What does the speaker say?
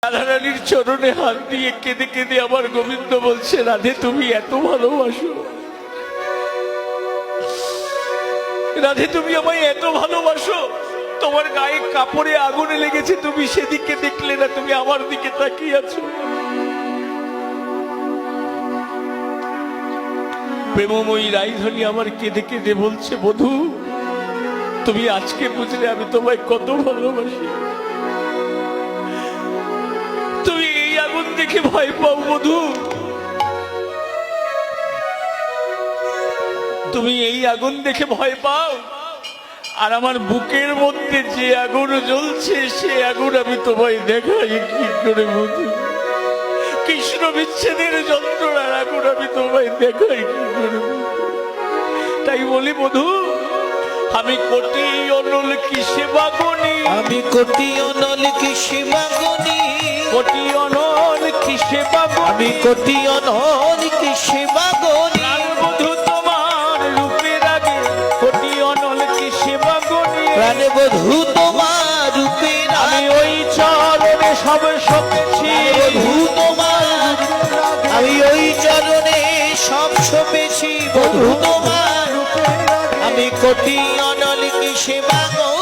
রাধারানীর চরণে হাত দিয়ে কেঁদে কেঁদে আমার গোবিন্দ বলছে, রাধে তুমি এত ভালোবাসো, রাধে তুমি আমায় এত ভালোবাসো, তোমার গায়ে কাপড়ে আগুনে লেগেছে, তুমি সেদিকে দেখলে না, তুমি আমার দিকে তাকিয়ে আছো। প্রেমময়ী রাইধনী আমার কেঁদে কেঁদে বলছে, বধূ তুমি আজকে বুঝলে আমি তোমায় কত ভালোবাসি। তুমি এই আগুন দেখে ভয় পাও বধূ, তুমি এই আগুন দেখে ভয় পাও, আর আমার বুকের মধ্যে যে আগুন জ্বলছে সে আগুন আমি তোমায় দেখাই কি করে বধূ। কৃষ্ণ বিচ্ছেদের যন্ত্রণার আগুন আমি তোমায় দেখাই কি করে। তাই বলি বধূ, আমি কোটি অনল কিসে বাগনি, আমি কোটি অনল কিসে বাগনি, কোটি অনল কিসে বাগনি, আমি কোটি অনল কিসে বাগনি। বধূ তোমার রূপের আগে কোটি অনল কিসে বাগনি, প্রাণে বধূ তোমার রূপের আমি ওই চরণে সব সপেছি, বধূ তোমার, আমি ওই চরণে সব সপেছি বধূ তোমার। আমি কোটি অনল কিসে বাগনি।